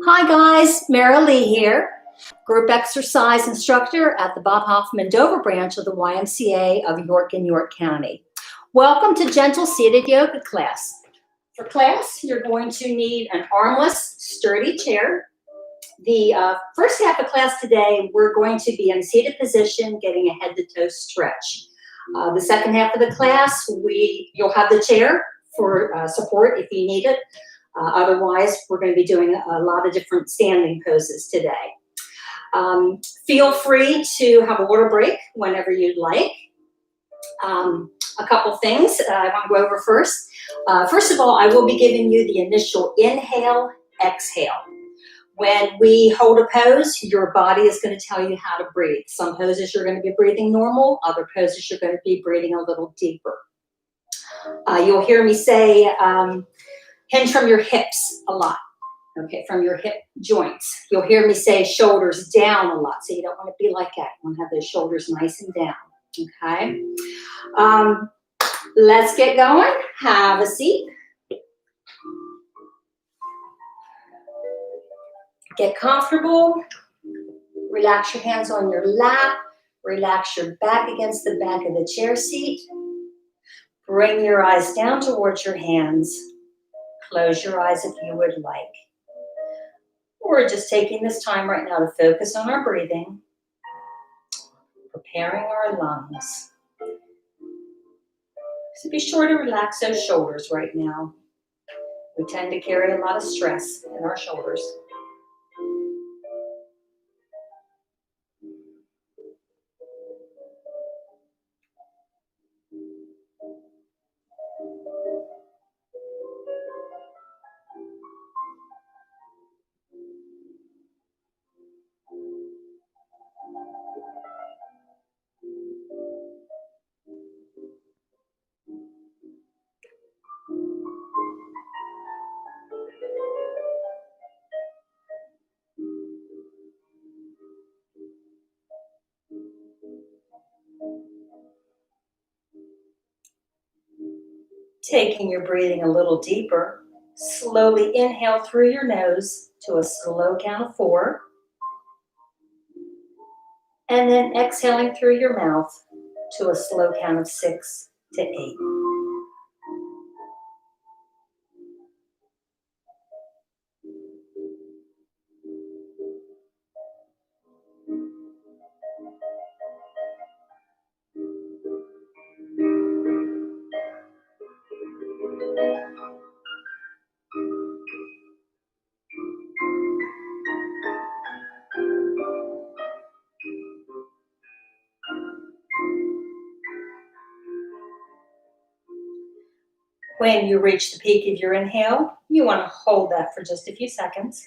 Hi guys, Merrilee here, group exercise instructor at the Bob Hoffman Dover branch of the YMCA of York in York County. Welcome to Gentle Seated Yoga class. For class, you're going to need an armless, sturdy chair. The first half of class today, we're going to be in a seated position, getting a head-to-toe stretch. The second half of the class, you'll have the chair for support if you need it. Otherwise, we're going to be doing a lot of different standing poses today. Feel free to have a water break whenever you'd like. A couple things I want to go over first. First of all, I will be giving you the initial inhale, exhale. When we hold a pose, your body is going to tell you how to breathe. Some poses you're going to be breathing normal, other poses you're going to be breathing a little deeper. You'll hear me say, hinge from your hips a lot, okay, from your hip joints. You'll hear me say shoulders down a lot, so you don't want to be like that. You want to have those shoulders nice and down, okay? Let's get going. Have a seat. Get comfortable. Relax your hands on your lap. Relax your back against the back of the chair seat. Bring your eyes down towards your hands. Close your eyes if you would like. We're just taking this time right now to focus on our breathing, preparing our lungs. So be sure to relax those shoulders right now. We tend to carry a lot of stress in our shoulders. Taking your breathing a little deeper, slowly inhale through your nose to a slow count of 4. And then exhaling through your mouth to a slow count of 6 to 8. When you reach the peak of your inhale, you want to hold that for just a few seconds.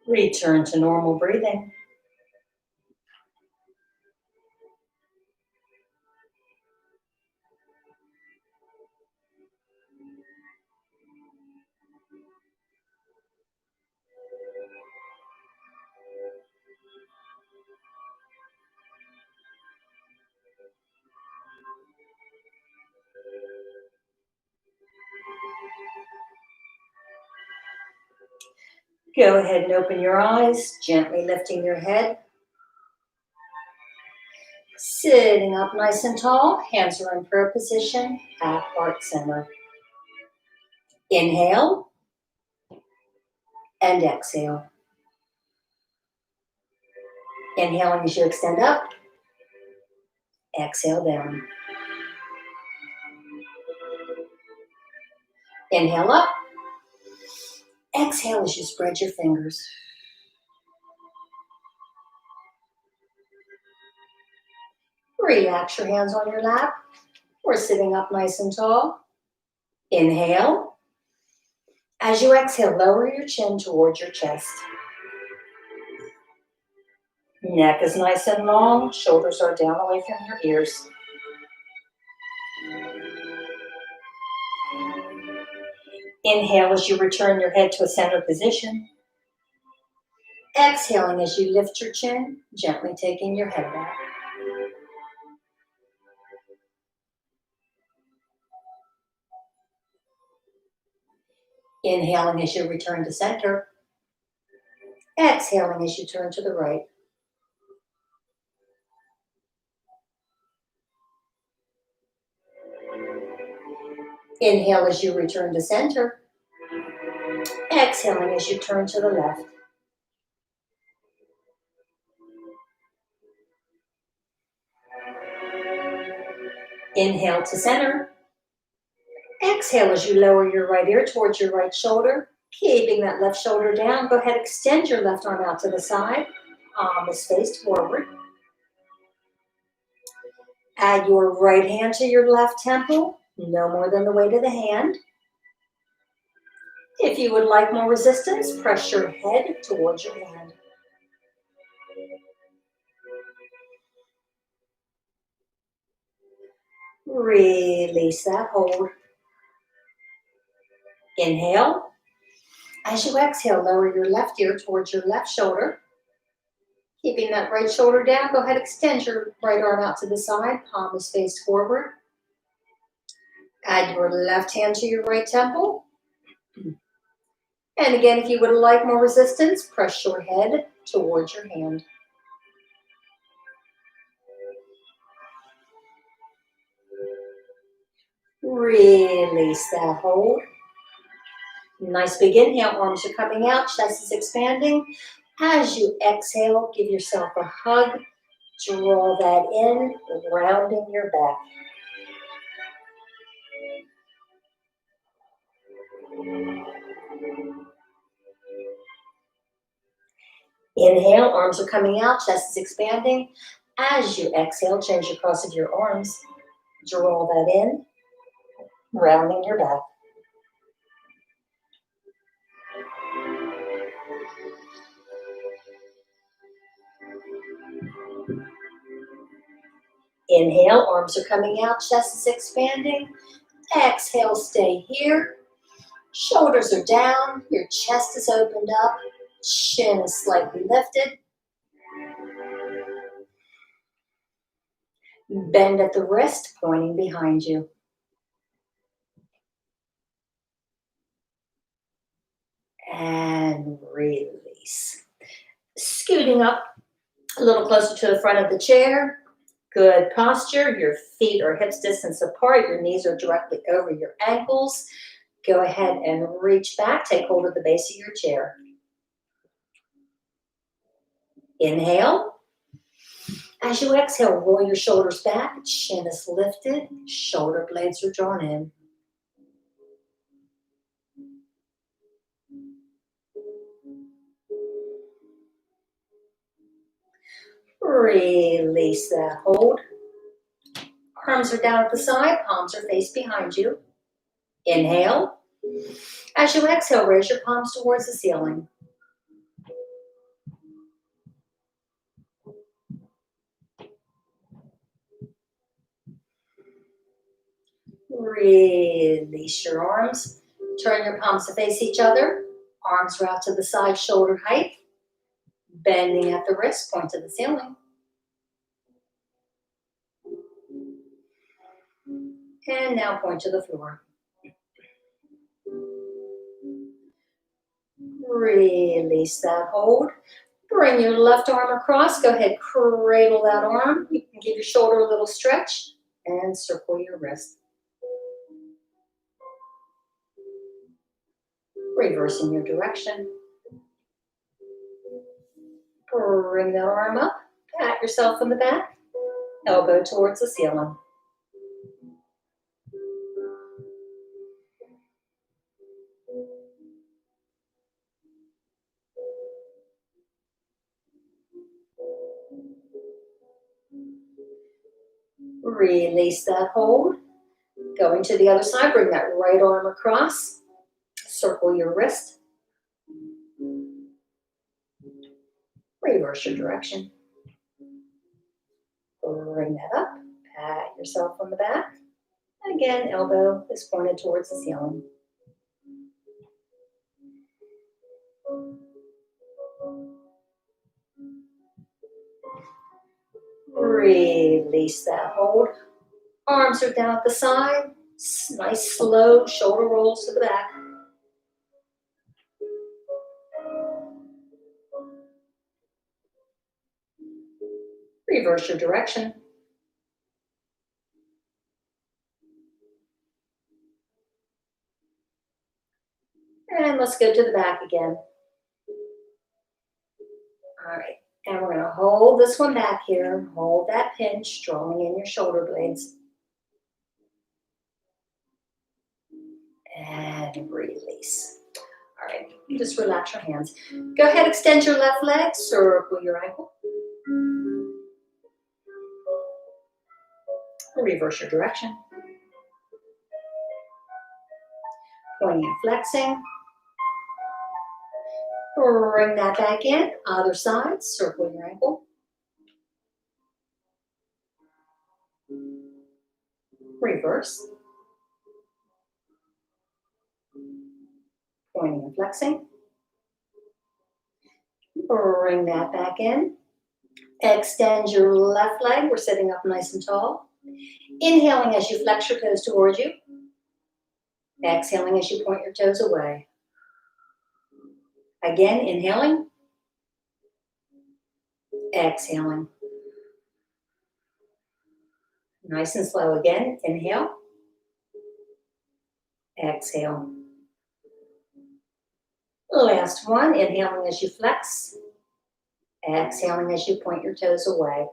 Return to normal breathing. Go ahead and open your eyes, gently lifting your head. Sitting up nice and tall, hands are in prayer position at heart center. Inhale and exhale. Inhaling as you extend up, exhale down. Inhale up, Exhale as you spread your fingers. Relax your hands on your lap. We're sitting up nice and tall. Inhale. As you exhale, lower your chin towards your chest. Neck is nice and long. Shoulders are down away from your ears. Inhale as you return your head to a center position. Exhaling as you lift your chin, gently taking your head back. Inhaling as you return to center. Exhaling as you turn to the right. Inhale as you return to center. Exhaling as you turn to the left. Inhale to center. Exhale as you lower your right ear towards your right shoulder. Keeping that left shoulder down, go ahead, extend your left arm out to the side. Palm is faced forward. Add your right hand to your left temple, no more than the weight of the hand. If you would like more resistance, press your head towards your hand. Release that hold. Inhale. As you exhale, lower your left ear towards your left shoulder. Keeping that right shoulder down, go ahead, extend your right arm out to the side. Palm is faced forward. Add your left hand to your right temple. And again, if you would like more resistance, press your head towards your hand. Release that hold. Nice big inhale, arms are coming out, chest is expanding. As you exhale, give yourself a hug. Draw that in, rounding your back. Inhale, arms are coming out, chest is expanding. As you exhale, change the cross of your arms. Draw that in, rounding your back. Inhale, arms are coming out, chest is expanding. Exhale, stay here. Shoulders are down, your chest is opened up, chin is slightly lifted. Bend at the wrist, pointing behind you. And release. Scooting up a little closer to the front of the chair. Good posture. Your feet are hips distance apart. Your knees are directly over your ankles. Go ahead and reach back. Take hold of the base of your chair. Inhale. As you exhale, roll your shoulders back. Chin is lifted. Shoulder blades are drawn in. Release that hold. Arms are down at the side, palms are faced behind you. Inhale. As you exhale, raise your palms towards the ceiling. Release your arms. Turn your palms to face each other. Arms are out to the side, shoulder height. Bending at the wrist, point to the ceiling. And now point to the floor. Release that hold. Bring your left arm across. Go ahead, cradle that arm. You can give your shoulder a little stretch and circle your wrist. Reversing your direction. Bring that arm up. Pat yourself on the back. Elbow towards the ceiling. Release that hold. Going to the other side, bring that right arm across. Circle your wrist. Reverse your direction. Bring that up. Pat yourself on the back. Again, elbow is pointed towards the ceiling. Release that hold. Arms are down at the side. Nice slow shoulder rolls to the back. Reverse your direction. And let's go to the back again. All right, and we're gonna hold this one back here. Hold that pinch, drawing in your shoulder blades. And release. All right, just relax your hands. Go ahead, extend your left leg, circle your ankle. Reverse your direction. Pointing and flexing. Bring that back in. Other side, circle your ankle. Reverse. Pointing and flexing. Bring that back in. Extend your left leg. We're sitting up nice and tall. Inhaling as you flex your toes towards you. Exhaling as you point your toes away. Again, inhaling. Exhaling. Nice and slow again. Inhale. Exhale. Last one. Inhaling as you flex. Exhaling as you point your toes away.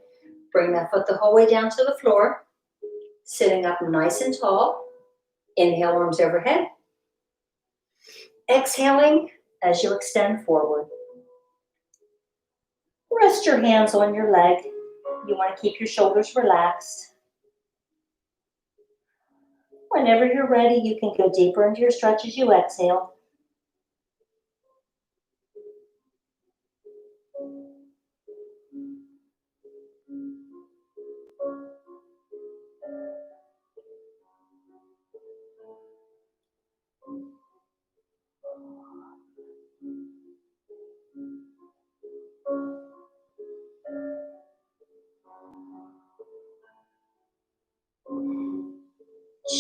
Bring that foot the whole way down to the floor. Sitting up nice and tall. Inhale, arms overhead. Exhaling as you extend forward. Rest your hands on your leg. You want to keep your shoulders relaxed. Whenever you're ready, you can go deeper into your stretch as you exhale.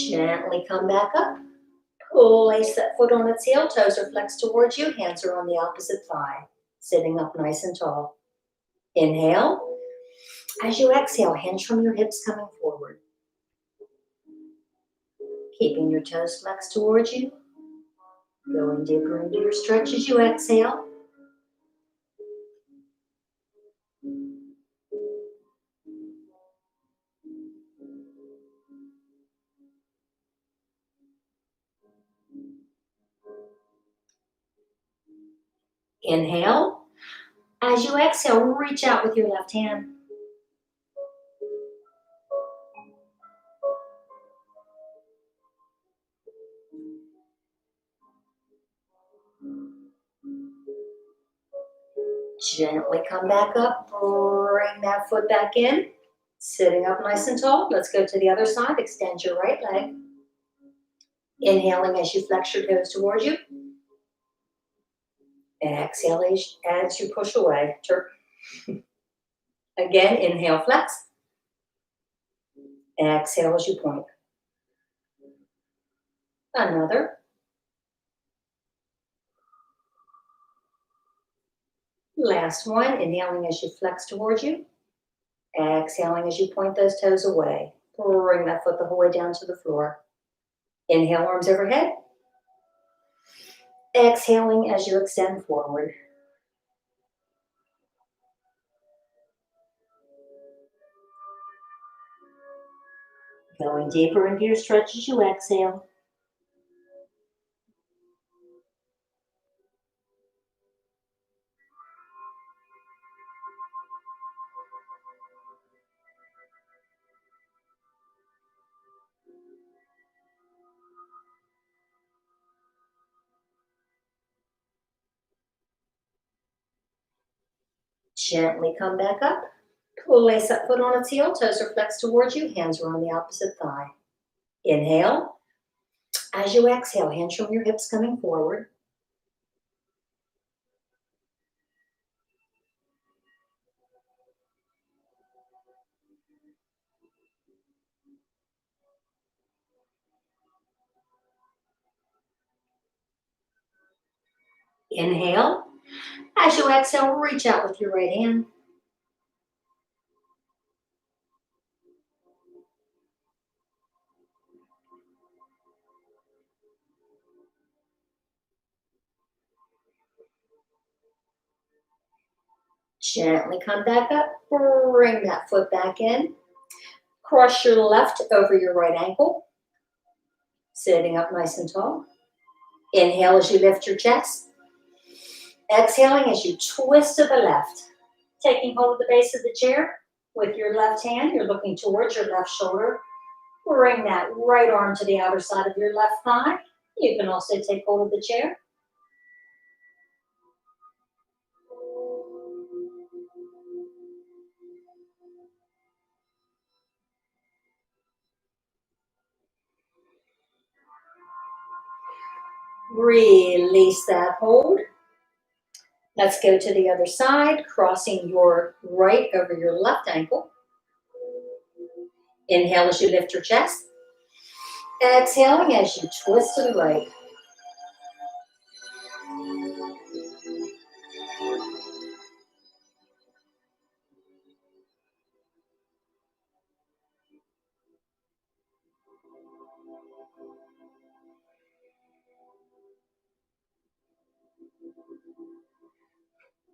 Gently come back up. Place that foot on its heel, toes are flexed towards you, hands are on the opposite thigh, sitting up nice and tall. Inhale. As you exhale, hinge from your hips coming forward. Keeping your toes flexed towards you. Going deeper into your stretch as you exhale. Inhale. As you exhale, reach out with your left hand. Gently come back up. Bring that foot back in. Sitting up nice and tall. Let's go to the other side. Extend your right leg. Inhaling as you flex your toes towards you. Exhale as you push away. Again, inhale, flex. Exhale as you point. Another. Last one. Inhaling as you flex towards you. Exhaling as you point those toes away. Bring that foot the whole way down to the floor. Inhale, arms overhead. Exhaling as you extend forward. Going deeper into your stretch as you exhale. Gently come back up. Place that foot on its heel, toes are flexed towards you, hands are on the opposite thigh. Inhale. As you exhale, hands from your hips coming forward. Inhale. As you exhale, reach out with your right hand. Gently come back up. Bring that foot back in. Cross your left over your right ankle. Sitting up nice and tall. Inhale as you lift your chest. Exhaling as you twist to the left. Taking hold of the base of the chair. With your left hand, you're looking towards your left shoulder. Bring that right arm to the outer side of your left thigh. You can also take hold of the chair. Release that hold. Let's go to the other side, crossing your right over your left ankle. Inhale as you lift your chest. Exhaling as you twist to the right.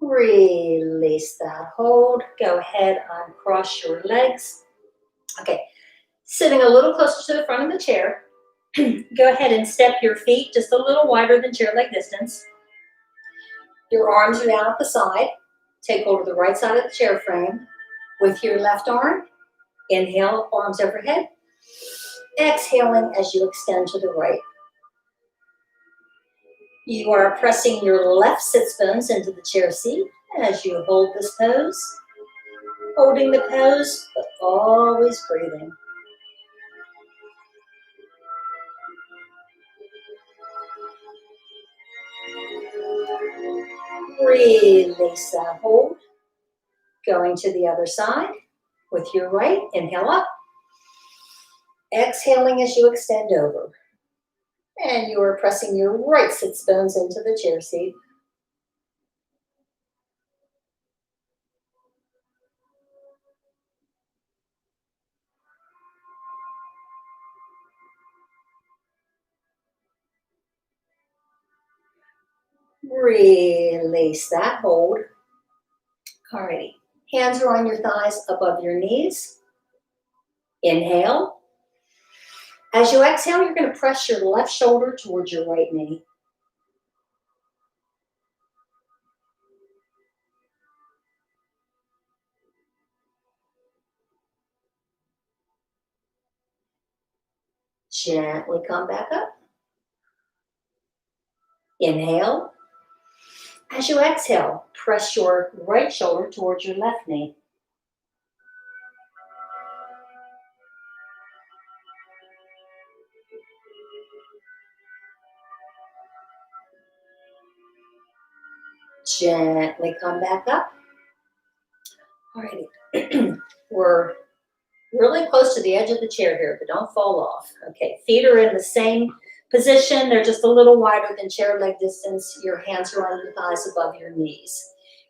Release that hold. Go ahead, uncross your legs. Okay, sitting a little closer to the front of the chair. Go ahead and step your feet just a little wider than chair leg distance. Your arms are down at the side. Take hold of the right side of the chair frame. With your left arm, inhale, arms overhead. Exhaling as you extend to the right. You are pressing your left sits bones into the chair seat as you hold this pose. Holding the pose, but always breathing. Release that hold. Going to the other side with your right, inhale up. Exhaling as you extend over. And you are pressing your right sits bones into the chair seat. Release that hold. Alrighty. Hands are on your thighs above your knees. Inhale. As you exhale, you're going to press your left shoulder towards your right knee. Gently come back up. Inhale. As you exhale, press your right shoulder towards your left knee. Gently come back up. Alrighty. We're really close to the edge of the chair here, but don't fall off. Okay, feet are in the same position. They're just a little wider than chair leg distance. Your hands are on your thighs above your knees.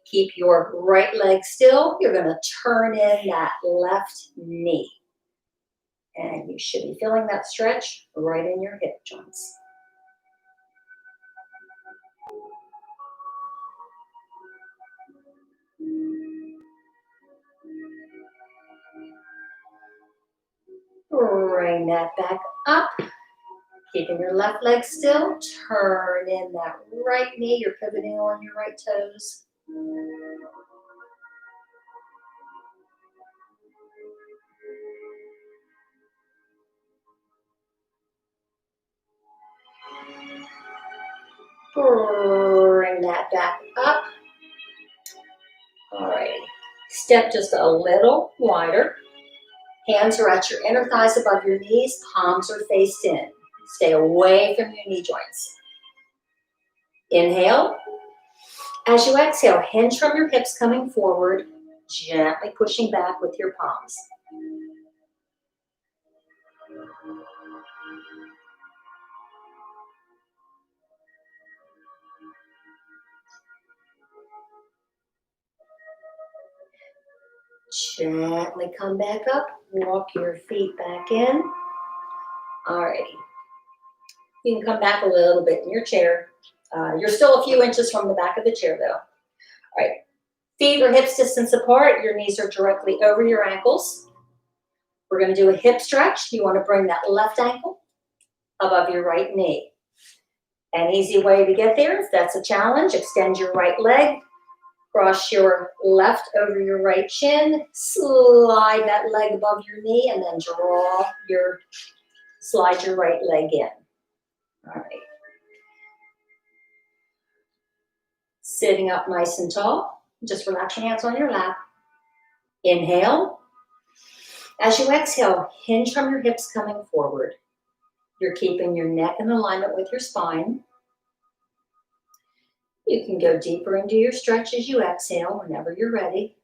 Keep your right leg still. You're going to turn in that left knee. And you should be feeling that stretch right in your hip joints. Bring that back up. Keeping your left leg still. Turn in that right knee. You're pivoting on your right toes. Bring that back up. All right. Step just a little wider. Hands are at your inner thighs above your knees, palms are faced in. Stay away from your knee joints. Inhale. As you exhale, hinge from your hips coming forward, gently pushing back with your palms. Gently come back up, walk your feet back in. Alrighty. You can come back a little bit in your chair. You're still a few inches from the back of the chair though. All right, feet are hips distance apart. Your knees are directly over your ankles. We're gonna do a hip stretch. You wanna bring that left ankle above your right knee. An easy way to get there, if that's a challenge, extend your right leg, cross your left over your right shin, slide that leg above your knee, and then slide your right leg in. All right. Sitting up nice and tall, just relax your hands on your lap. Inhale. As you exhale, hinge from your hips coming forward. You're keeping your neck in alignment with your spine. You can go deeper into your stretch as you exhale whenever you're ready.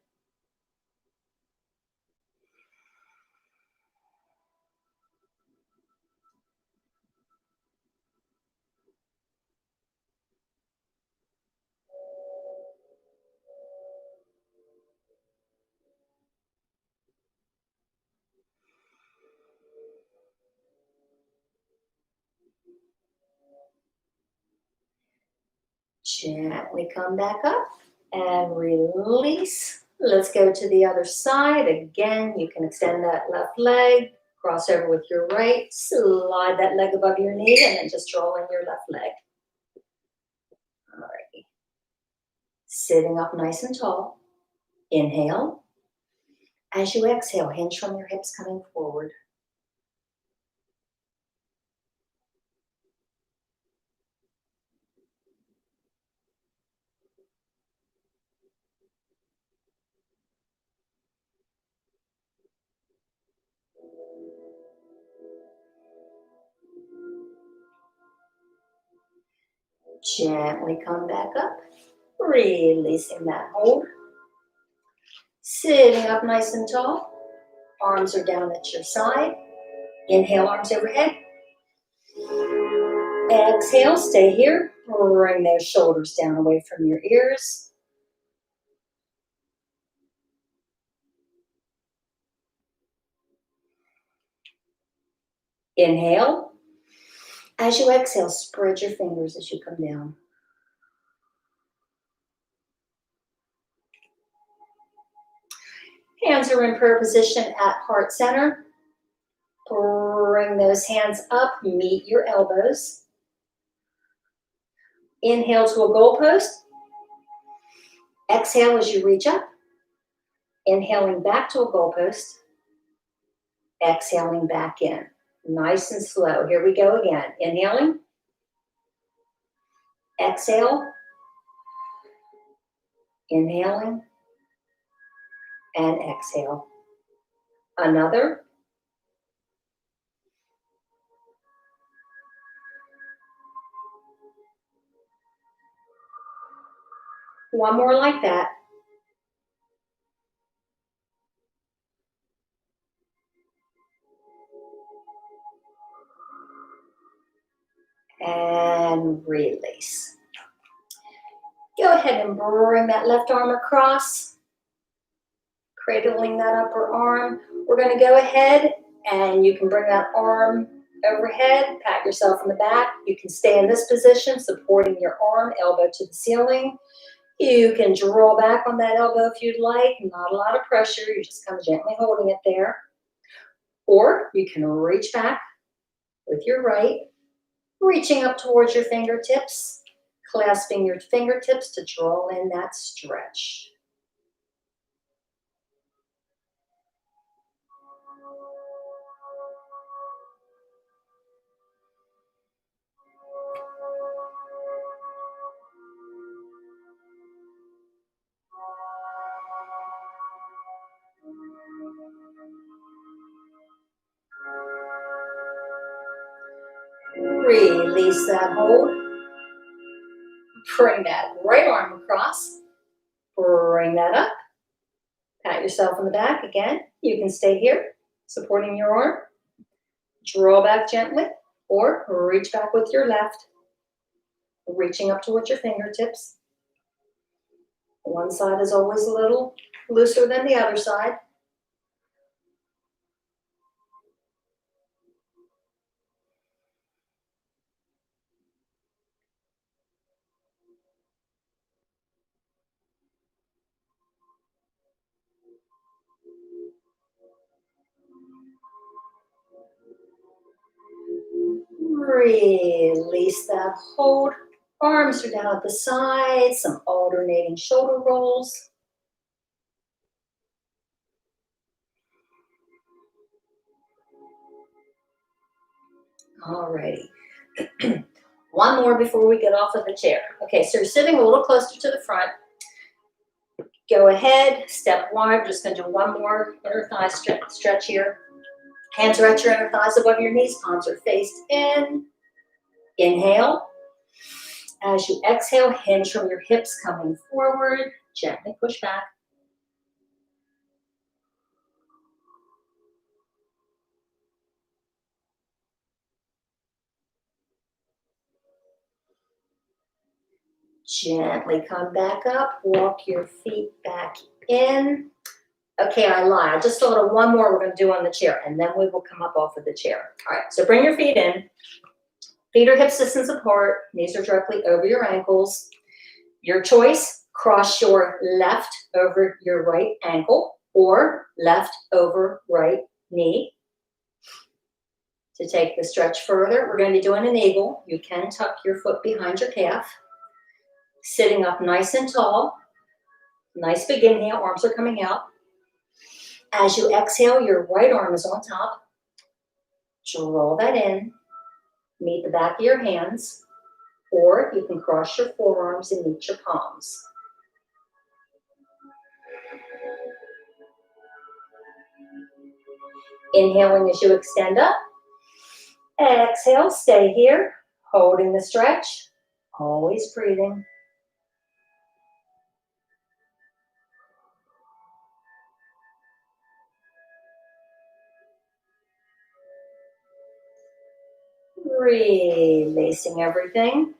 Gently come back up and release. Let's go to the other side. Again, you can extend that left leg, cross over with your right, slide that leg above your knee, and then just draw in your left leg. All right. Sitting up nice and tall. Inhale. As you exhale, hinge from your hips coming forward. Gently come back up, releasing that hold. Sitting up nice and tall. Arms are down at your side. Inhale, arms overhead. Exhale, stay here. Bring those shoulders down away from your ears. Inhale. As you exhale, spread your fingers as you come down. Hands are in prayer position at heart center. Bring those hands up, meet your elbows. Inhale to a goalpost. Exhale as you reach up. Inhaling back to a goalpost. Exhaling back in. Nice and slow. Here we go again. Inhaling. Exhale. Inhaling. And exhale. Another. One more like that. And release. Go ahead and bring that left arm across, cradling that upper arm. We're going to go ahead and you can bring that arm overhead, pat yourself in the back. You can stay in this position, supporting your arm, elbow to the ceiling. You can draw back on that elbow if you'd like, not a lot of pressure. You're just kind of gently holding it there. Or you can reach back with your right, reaching up towards your fingertips, clasping your fingertips to draw in that stretch. Release that hold. Bring that right arm across. Bring that up. Pat yourself on the back again. You can stay here, supporting your arm. Draw back gently, or reach back with your left, reaching up towards your fingertips. One side is always a little looser than the other side. Release that hold. Arms are down at the sides, some alternating shoulder rolls. Alrighty. One more before we get off of the chair. Okay, so you're sitting a little closer to the front. Go ahead, step one. I'm just going to do one more inner thigh stretch here. Hands are at your inner thighs above your knees. Palms are faced in. Inhale. As you exhale, hinge from your hips coming forward. Gently push back. Gently come back up. Walk your feet back in. Okay, I lied. I just thought of one more we're going to do on the chair, and then we will come up off of the chair. All right, so bring your feet in. Feet are hip distance apart. Knees are directly over your ankles. Your choice, cross your left over your right ankle or left over right knee. To take the stretch further, we're going to be doing an eagle. You can tuck your foot behind your calf. Sitting up nice and tall. Nice big inhale, arms are coming out. As you exhale, your right arm is on top. Draw that in. Meet the back of your hands. Or you can cross your forearms and meet your palms. Inhaling as you extend up. Exhale, stay here, holding the stretch, always breathing. Releasing everything.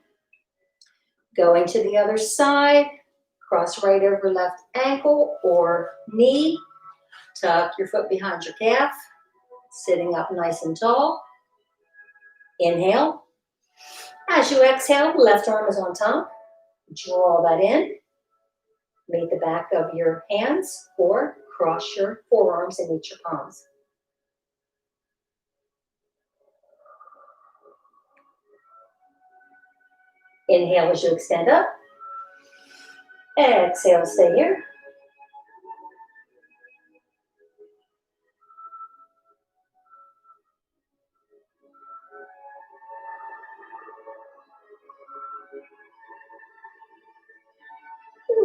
Going to the other side, cross right over left ankle or knee. Tuck your foot behind your calf, sitting up nice and tall. Inhale. As you exhale, left arm is on top. Draw that in. Meet the back of your hands or cross your forearms and meet your palms. Inhale as you extend up. Exhale, stay here.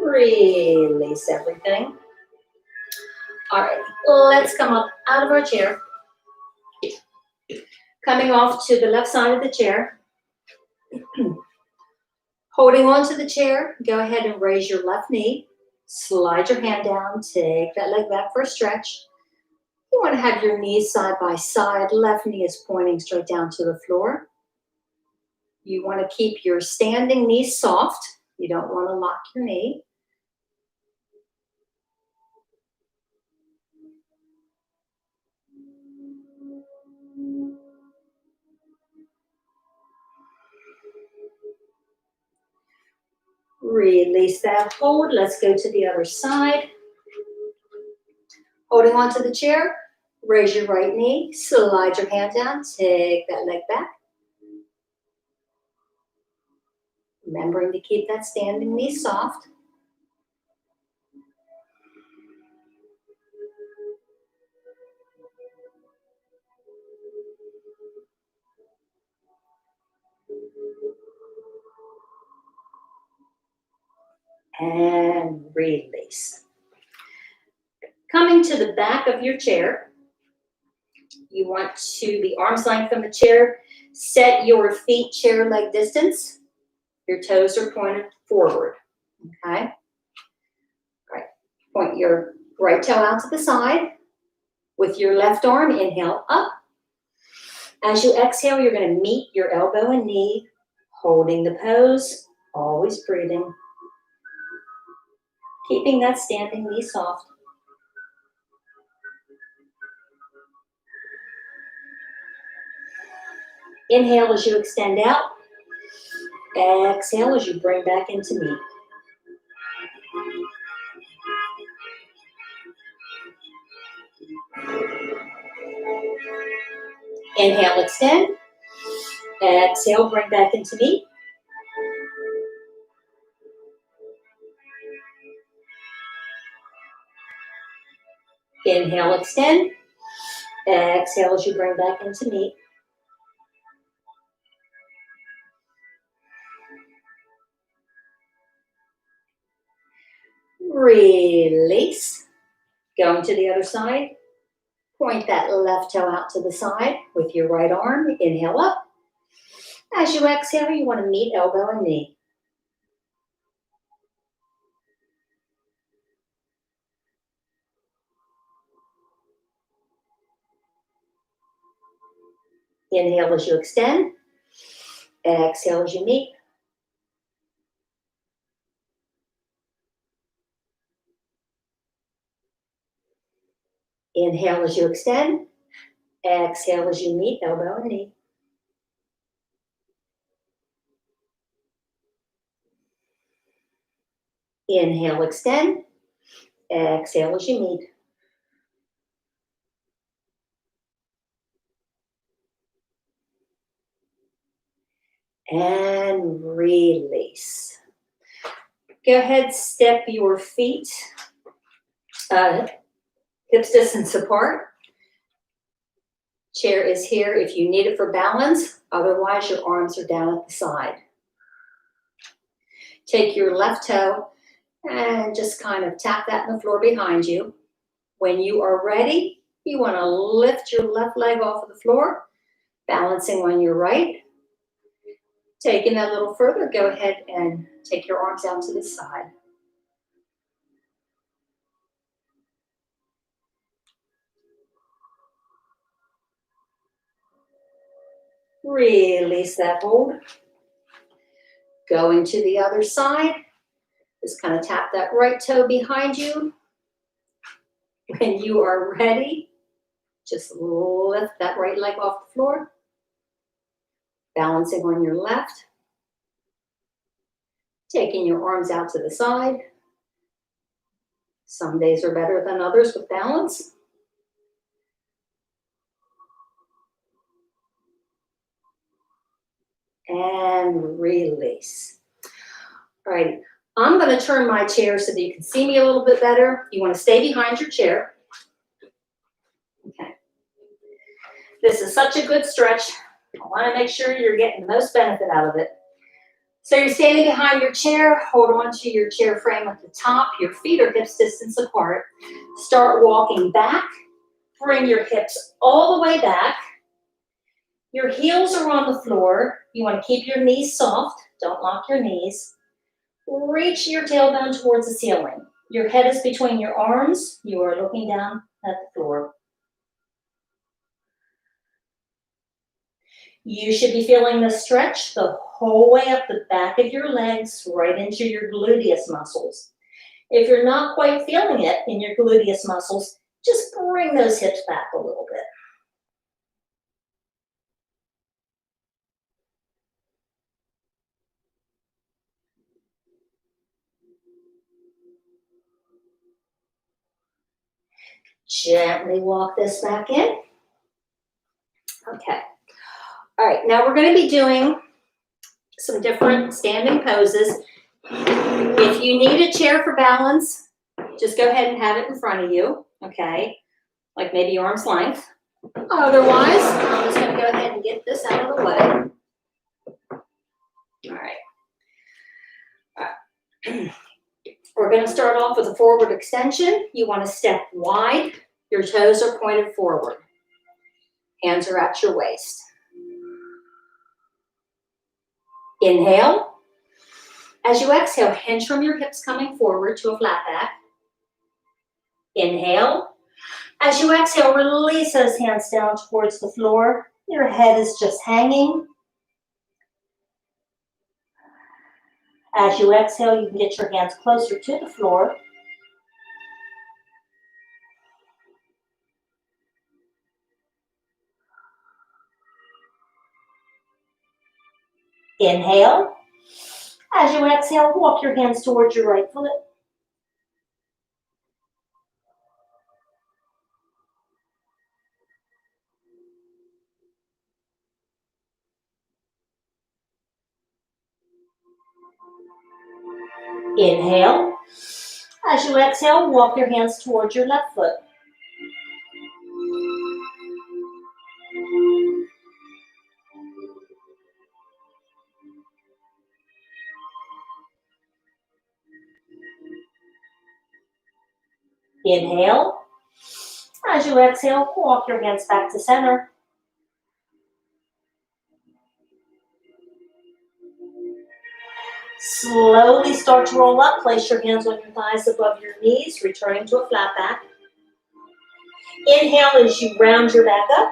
Release everything. All right, let's come up out of our chair. Coming off to the left side of the chair. Holding on to the chair, go ahead and raise your left knee. Slide your hand down, take that leg back for a stretch. You want to have your knees side by side. Left knee is pointing straight down to the floor. You want to keep your standing knee soft. You don't want to lock your knee. Release that hold. Let's go to the other side. Holding onto the chair, raise your right knee, slide your hand down, take that leg back. Remembering to keep that standing knee soft. And release. Coming to the back of your chair, you want to be arm's length from the chair. Set your feet chair leg distance. Your toes are pointed forward, okay? All right, point your right toe out to the side. With your left arm, inhale up. As you exhale, you're gonna meet your elbow and knee, holding the pose, always breathing. Keeping that standing knee soft. Inhale as you extend out. Exhale as you bring back into meet. Inhale, extend. Exhale, bring back into meet. Inhale, extend. Exhale as you bring back into meet. Release. Going to the other side. Point that left toe out to the side with your right arm. Inhale up. As you exhale, you want to meet elbow and knee. Inhale as you extend. Exhale as you meet. Inhale as you extend. Exhale as you meet elbow and knee. Inhale, extend. Exhale as you meet. And release. Go ahead, step your feet hips distance apart. Chair is here if you need it for balance. Otherwise, your arms are down at the side. Take your left toe and just kind of tap that in the floor behind you. When you are ready, you want to lift your left leg off of the floor, balancing on your right. Taking that a little further, go ahead and take your arms out to the side. Release that hold. Going to the other side. Just kind of tap that right toe behind you. When you are ready, just lift that right leg off the floor. Balancing on your left. Taking your arms out to the side. Some days are better than others with balance. And release. All right, I'm going to turn my chair so that you can see me a little bit better. You want to stay behind your chair. Okay. This is such a good stretch. I want to make sure you're getting the most benefit out of it. So you're standing behind your chair. Hold on to your chair frame at the top. Your feet are hips distance apart. Start walking back. Bring your hips all the way back. Your heels are on the floor. You want to keep your knees soft. Don't lock your knees. Reach your tailbone towards the ceiling. Your head is between your arms. You are looking down at the floor. You should be feeling the stretch the whole way up the back of your legs, right into your gluteus muscles. If you're not quite feeling it in your gluteus muscles, just bring those hips back a little bit. Gently walk this back in. Okay. All right, now we're going to be doing some different standing poses. If you need a chair for balance, just go ahead and have it in front of you, okay? Like maybe arm's length. Otherwise, I'm just going to go ahead and get this out of the way. All right. We're going to start off with a forward extension. You want to step wide. Your toes are pointed forward. Hands are at your waist. Inhale. As you exhale, hinge from your hips coming forward to a flat back. Inhale. As you exhale, release those hands down towards the floor. Your head is just hanging. As you exhale, you can get your hands closer to the floor. Inhale. As you exhale, walk your hands towards your right foot. Inhale. As you exhale, walk your hands towards your left foot. Inhale. As you exhale, walk your hands back to center. Slowly start to roll up. Place your hands on your thighs above your knees, returning to a flat back. Inhale as you round your back up.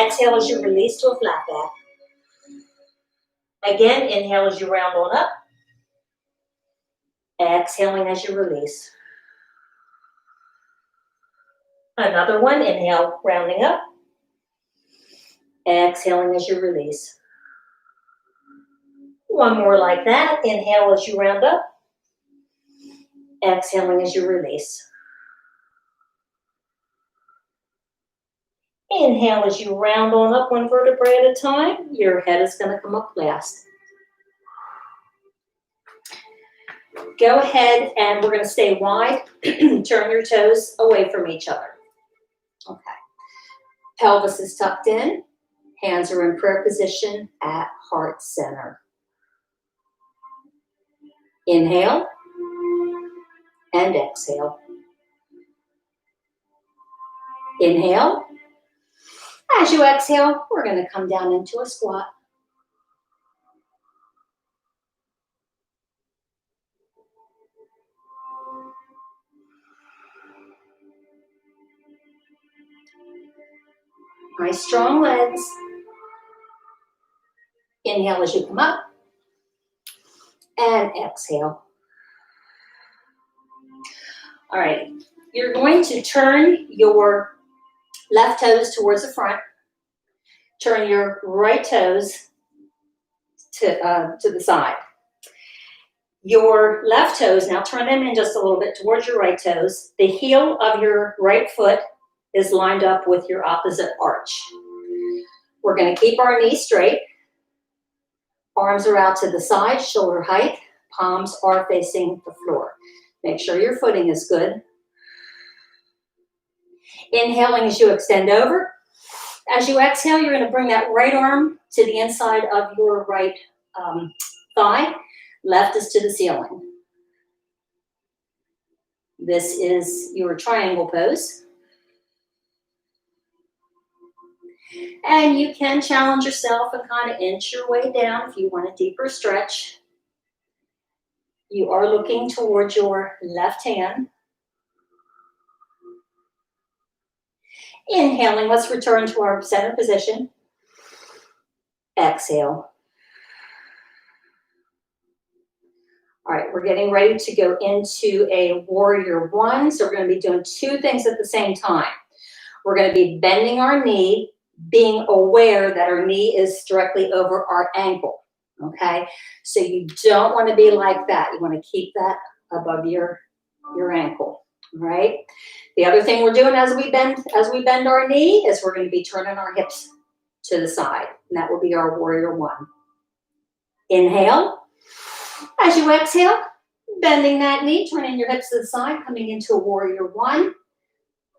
Exhale as you release to a flat back. Again, inhale as you round on up. Exhaling as you release. Another one, inhale, rounding up. Exhaling as you release. One more like that. Inhale as you round up. Exhaling as you release. Inhale as you round on up one vertebrae at a time. Your head is going to come up last. Go ahead and we're going to stay wide. Turn your toes away from each other. Okay. Pelvis is tucked in. Hands are in prayer position at heart center. Inhale and exhale. Inhale. As you exhale, we're going to come down into a squat. Nice strong legs. Inhale as you come up. And exhale. All right. You're going to turn your left toes towards the front. Turn your right toes to the side. Your left toes, now turn them in just a little bit towards your right toes. The heel of your right foot is lined up with your opposite arch. We're going to keep our knees straight. Arms are out to the side, shoulder height. Palms are facing the floor. Make sure your footing is good. Inhaling as you extend over. As you exhale, you're going to bring that right arm to the inside of your right thigh. Left is to the ceiling. This is your triangle pose. And you can challenge yourself and kind of inch your way down if you want a deeper stretch. You are looking towards your left hand. Inhaling, let's return to our center position. Exhale. All right, we're getting ready to go into a warrior one. So we're going to be doing two things at the same time. We're going to be bending our knee, being aware that our knee is directly over our ankle. Okay, so you don't want to be like that. You want to keep that above your ankle. All right. The other thing we're doing as we bend our knee is we're going to be turning our hips to the side, and that will be our warrior one. Inhale. As you exhale, bending that knee, turning your hips to the side, coming into a warrior one.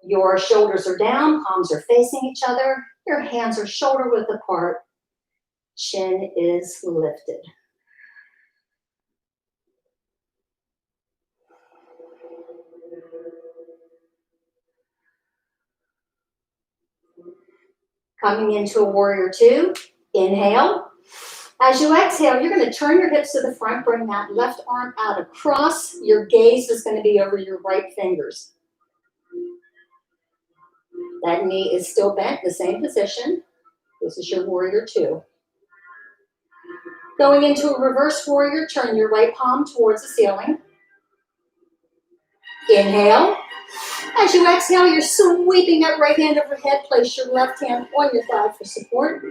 Your shoulders are down, palms are facing each other. Your hands are shoulder width apart. Chin is lifted. Coming into a warrior two. Inhale. As you exhale, you're going to turn your hips to the front, bring that left arm out across. Your gaze is going to be over your right fingers. That knee is still bent, the same position. This is your warrior two. Going into a reverse warrior, turn your right palm towards the ceiling. Inhale. As you exhale, you're sweeping that right hand overhead. Place your left hand on your thigh for support.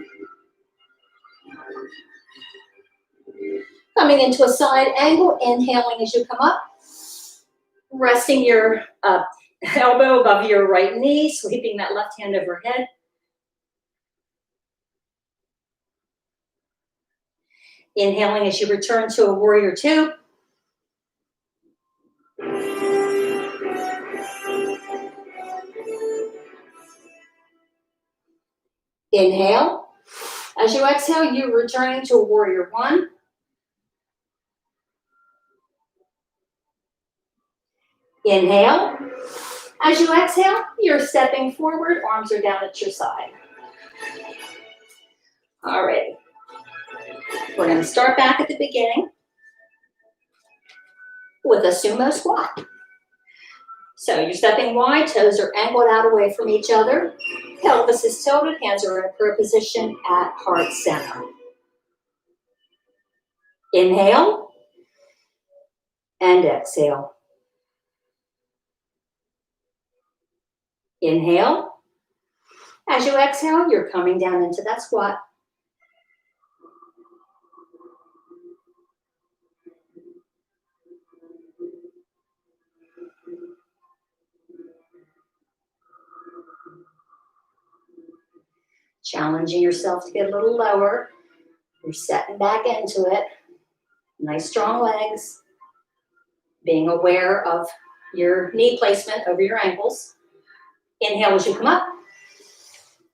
Coming into a side angle, inhaling as you come up. Resting your elbow above your right knee, sweeping that left hand overhead. Inhaling as you return to a warrior two. Inhale. As you exhale, you're returning to a warrior one. Inhale. As you exhale, you're stepping forward, arms are down at your side. All right. We're going to start back at the beginning with a sumo squat. So you're stepping wide, toes are angled out away from each other. Pelvis is tilted, hands are in a prayer position at heart center. Inhale and exhale. Inhale. As you exhale, you're coming down into that squat. Challenging yourself to get a little lower. You're setting back into it. Nice strong legs. Being aware of your knee placement over your ankles. Inhale as you come up.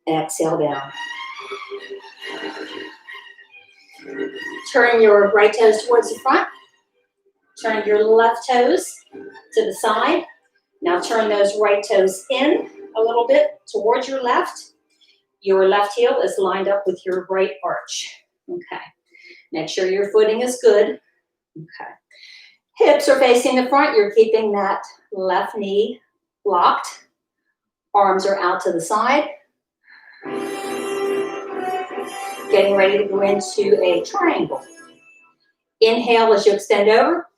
Exhale down. Turn your right toes towards the front. Turn your left toes to the side. Now turn those right toes in a little bit towards your left. Your left heel is lined up with your right arch. Okay. Make sure your footing is good. Okay. Hips are facing the front. You're keeping that left knee locked. Arms are out to the side. Getting ready to go into a triangle. Inhale as you extend over.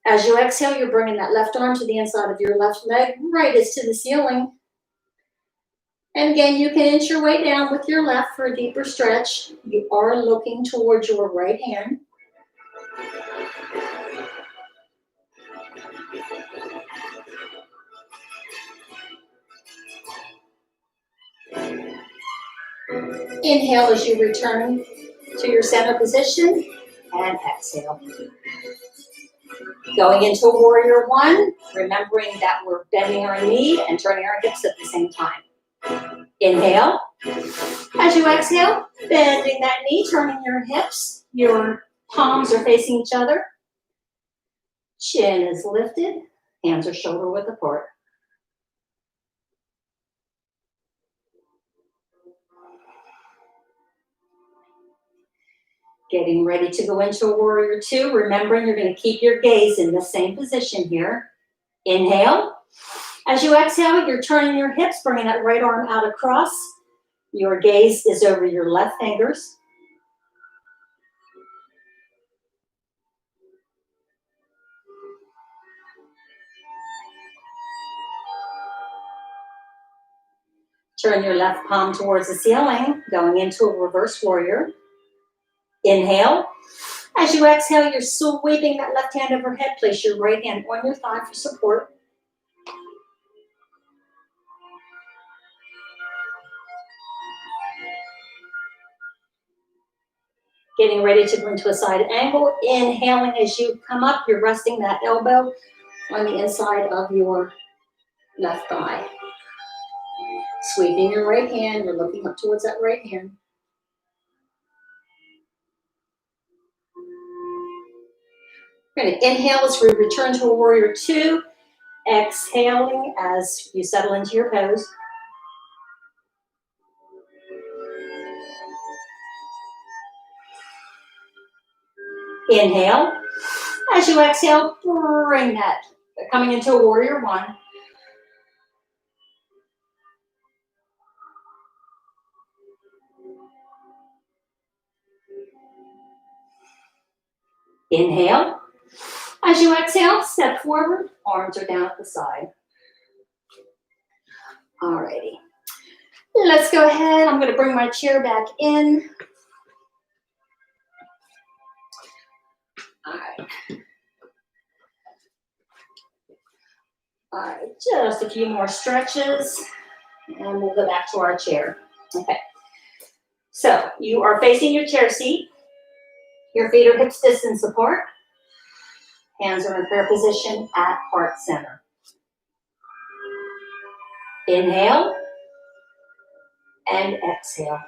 As you exhale, you're bringing that left arm to the inside of your left leg. Right is to the ceiling. And again, you can inch your way down with your left for a deeper stretch. You are looking towards your right hand. Inhale as you return to your center position, and exhale. Going into a warrior one, remembering that we're bending our knee and turning our hips at the same time. Inhale. As you exhale, bending that knee, turning your hips. Your palms are facing each other. Chin is lifted. Hands are shoulder width apart. Getting ready to go into a warrior two. Remembering you're going to keep your gaze in the same position here. Inhale. As you exhale, you're turning your hips, bringing that right arm out across. Your gaze is over your left fingers. Turn your left palm towards the ceiling, going into a reverse warrior. Inhale. As you exhale, you're sweeping that left hand overhead. Place your right hand on your thigh for support. Getting ready to go into a side angle. Inhaling as you come up, you're resting that elbow on the inside of your left thigh. Sweeping your right hand, you're looking up towards that right hand. We're going to inhale as we return to a warrior two. Exhaling as you settle into your pose. Inhale. As you exhale, bring that, coming into a warrior one. Inhale. As you exhale, step forward, arms are down at the side. Alrighty. Let's go ahead. I'm going to bring my chair back in. All right. All right, just a few more stretches, and we'll go back to our chair. Okay. So you are facing your chair seat. Your feet are hips distance apart. Hands are in prayer position at heart center. Inhale and exhale.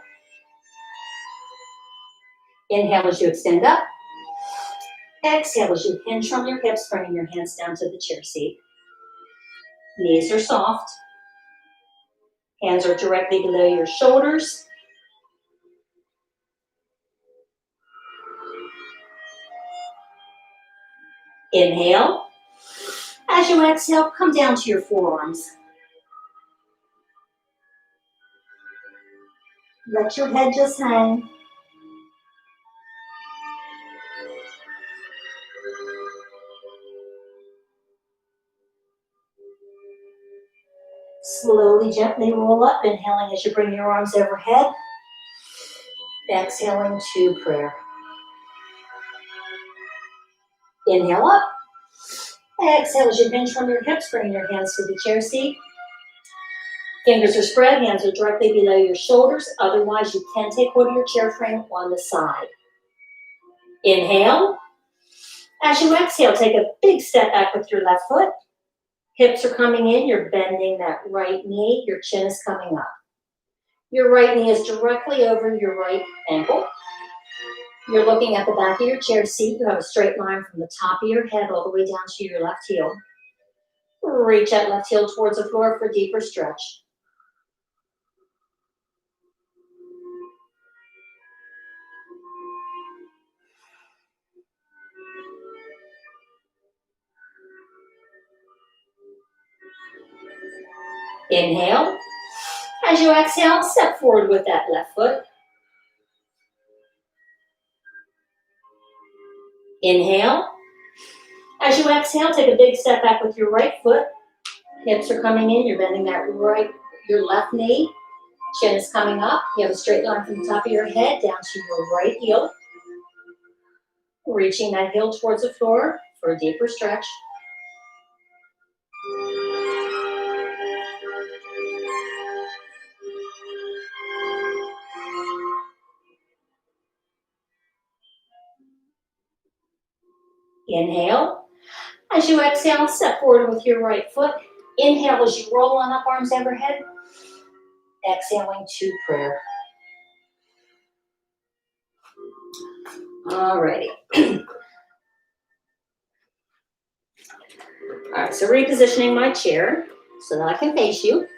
Inhale as you extend up. Exhale as you hinge from your hips, bringing your hands down to the chair seat. Knees are soft. Hands are directly below your shoulders. Inhale. As you exhale, come down to your forearms. Let your head just hang. Slowly, gently roll up, inhaling as you bring your arms overhead. Exhaling to prayer. Inhale up. Exhale as you hinge from your hips, bring your hands to the chair seat. Fingers are spread, hands are directly below your shoulders. Otherwise, you can take hold of your chair frame on the side. Inhale. As you exhale, take a big step back with your left foot. Hips are coming in, you're bending that right knee, your chin is coming up. Your right knee is directly over your right ankle. You're looking at the back of your chair seat. You have a straight line from the top of your head all the way down to your left heel. Reach that left heel towards the floor for a deeper stretch. Inhale. As you exhale, step forward with that left foot. Inhale. As you exhale, take a big step back with your right foot. Hips are coming in, you're bending that your left knee. Chin is coming up. You have a straight line from the top of your head down to your right heel. Reaching that heel towards the floor for a deeper stretch. Inhale. As you exhale, step forward with your right foot. Inhale as you roll on up, arms overhead. Exhaling to prayer. Alrighty. Alright, so repositioning my chair so that I can face you.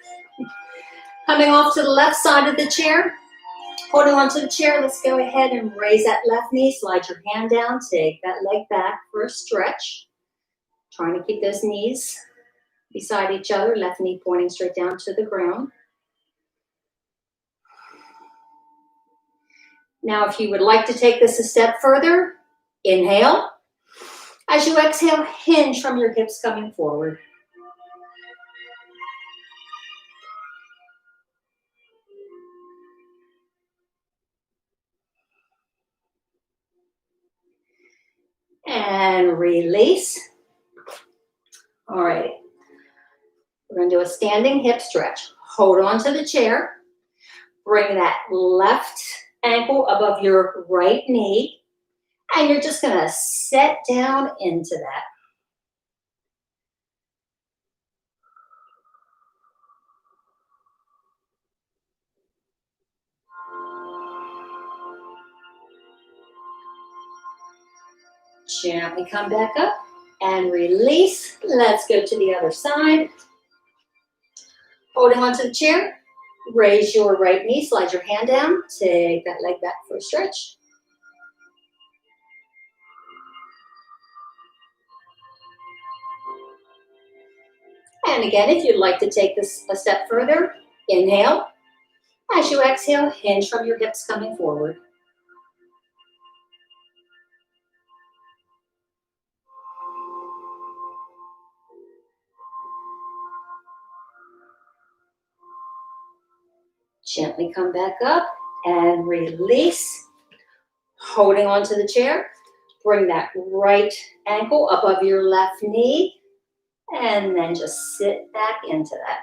Coming off to the left side of the chair. Holding onto the chair, let's go ahead and raise that left knee. Slide your hand down, take that leg back for a stretch. Trying to keep those knees beside each other, left knee pointing straight down to the ground. Now, if you would like to take this a step further, inhale. As you exhale, hinge from your hips coming forward. And release. All right. We're going to do a standing hip stretch. Hold on to the chair. Bring that left ankle above your right knee. And you're just going to set down into that. Gently come back up and release. Let's go to the other side. Holding onto the chair. Raise your right knee, slide your hand down. Take that leg back for a stretch. And again, if you'd like to take this a step further, inhale. As you exhale, hinge from your hips coming forward. Gently come back up and release. Holding onto the chair, bring that right ankle above your left knee, and then just sit back into that.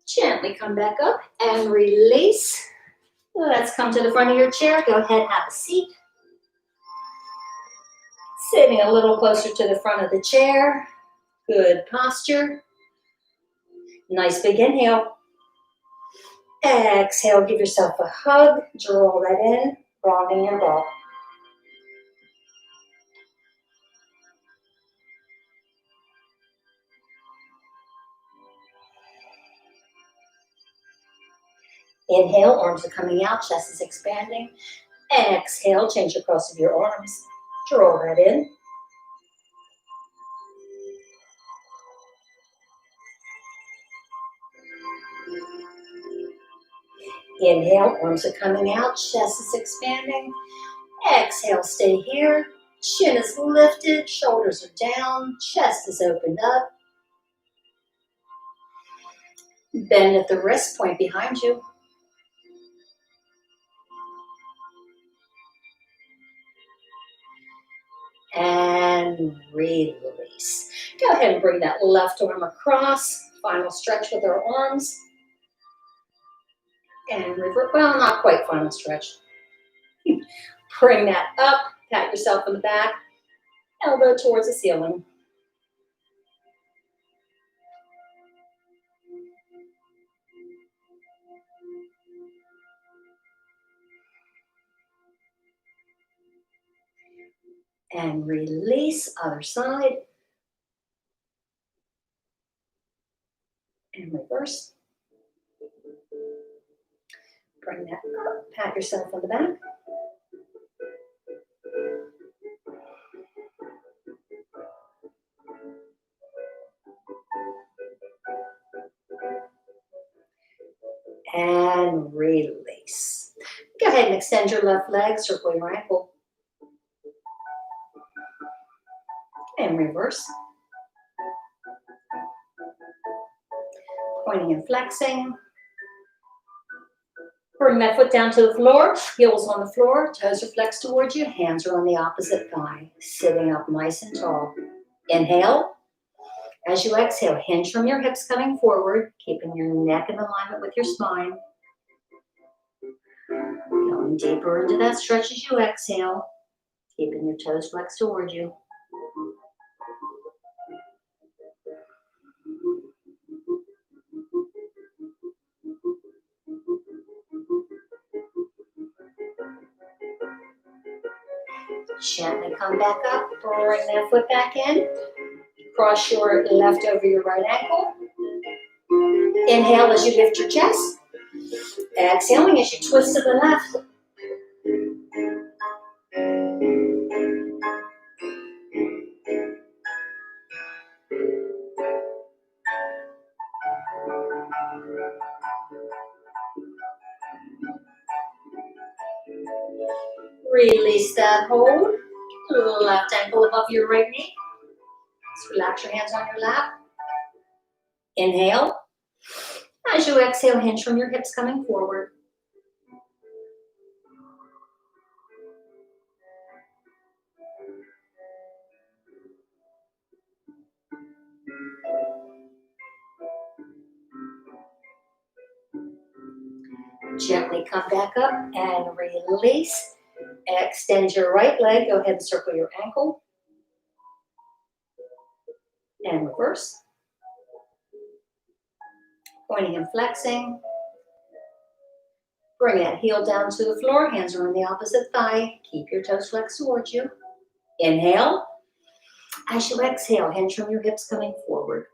Gently come back up and release. Let's come to the front of your chair. Go ahead, have a seat. Sitting a little closer to the front of the chair. Good posture. Nice big inhale. Exhale, give yourself a hug. Draw that in, rounding your ball. Inhale, arms are coming out, chest is expanding. Exhale, change the cross of your arms. Draw that in. Inhale, arms are coming out, chest is expanding. Exhale, stay here. Chin is lifted, shoulders are down, chest is opened up. Bend at the wrist, point behind you. And release. Go ahead and bring that left arm across. Final stretch with our arms. And revert, well, not quite final stretch. Bring that up, pat yourself on the back, elbow towards the ceiling. And release, other side. And reverse. Bring that up, pat yourself on the back. And release. Go ahead and extend your left leg, circle your ankle. And reverse. Pointing and flexing. Bring that foot down to the floor, heels on the floor, toes are flexed towards you, hands are on the opposite thigh, sitting up nice and tall. Inhale. As you exhale, hinge from your hips coming forward, keeping your neck in alignment with your spine. Going deeper into that stretch as you exhale, keeping your toes flexed towards you. Gently come back up, bring that foot back in. Cross your left over your right ankle. Inhale as you lift your chest. Exhaling as you twist to the left. Release that hold. Left ankle above your right knee. Just relax your hands on your lap. Inhale. As you exhale, hinge from your hips coming forward. Gently come back up and release. Extend your right leg. Go ahead and circle your ankle. And reverse. Pointing and flexing. Bring that heel down to the floor. Hands are on the opposite thigh. Keep your toes flexed towards you. Inhale. As you exhale, hinge from your hips coming forward.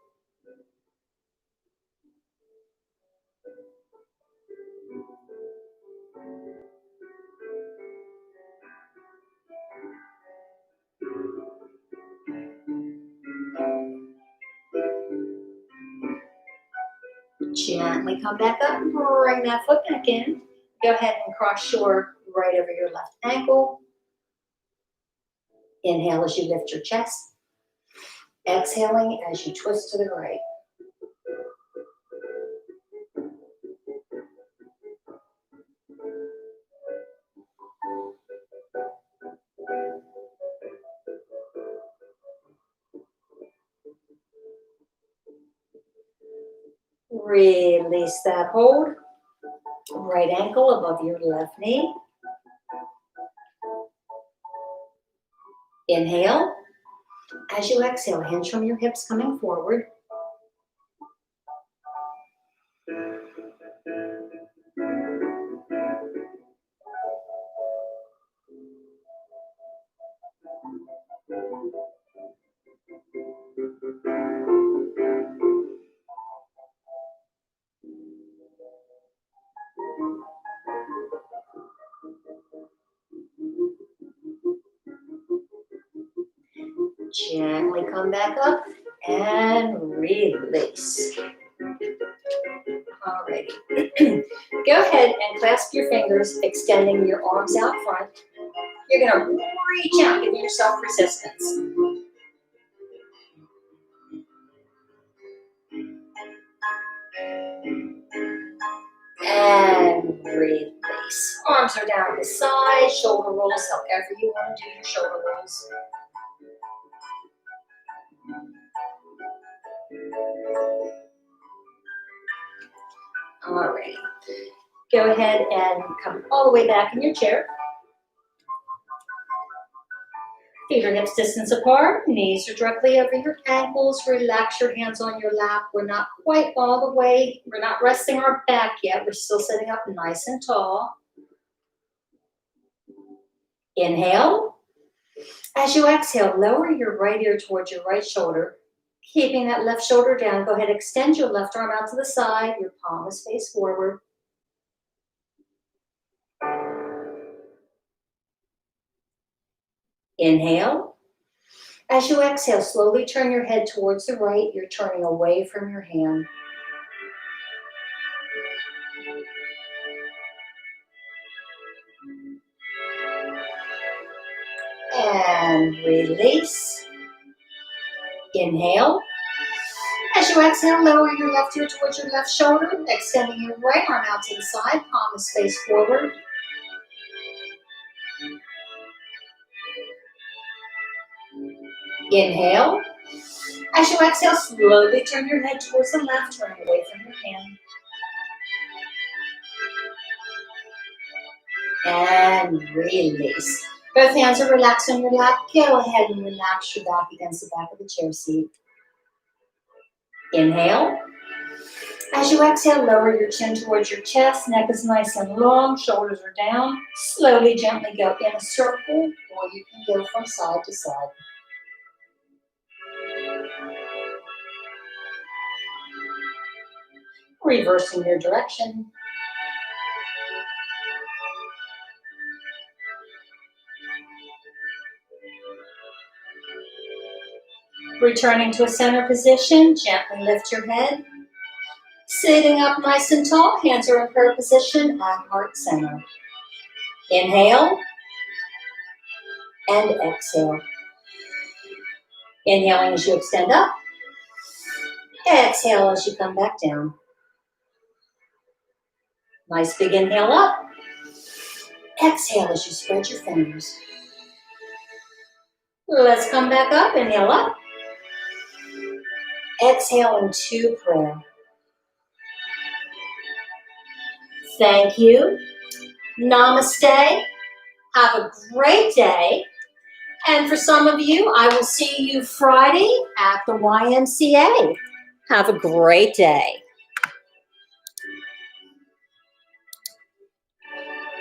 Gently come back up and bring that foot back in. Go ahead and cross your right over your left ankle. Inhale as you lift your chest. Exhaling as you twist to the right. Release that hold. Right ankle above your left knee. Inhale. As you exhale, hands from your hips coming forward. Gently come back up and release. Alrighty. Go ahead and clasp your fingers, extending your arms out front. You're going to reach out, giving yourself resistance. And release. Arms are down to the side, shoulder rolls, however you want to do your shoulder rolls. Alright. Go ahead and come all the way back in your chair. Feet are hips distance apart, knees are directly over your ankles. Relax your hands on your lap. We're not quite all the way, we're not resting our back yet. We're still sitting up nice and tall. Inhale. As you exhale, lower your right ear towards your right shoulder. Keeping that left shoulder down, go ahead, extend your left arm out to the side. Your palm is face forward. Inhale. As you exhale, slowly turn your head towards the right. You're turning away from your hand. And release. Inhale. As you exhale, lower your left ear towards your left shoulder, extending your right arm out to the side, palm is face forward. Inhale. As you exhale, slowly turn your head towards the left, turning away from your hand. And release. Both hands are relaxed on your lap. Go ahead and relax your back against the back of the chair seat. Inhale. As you exhale, lower your chin towards your chest. Neck is nice and long. Shoulders are down. Slowly, gently go in a circle, or you can go from side to side. Reversing your direction. Returning to a center position, gently lift your head. Sitting up nice and tall, hands are in prayer position at heart center. Inhale and exhale. Inhaling as you extend up. Exhale as you come back down. Nice big inhale up. Exhale as you spread your fingers. Let's come back up. Inhale up. Exhale into prayer. Thank you. Namaste. Have a great day. And for some of you, I will see you Friday at the YMCA. Have a great day.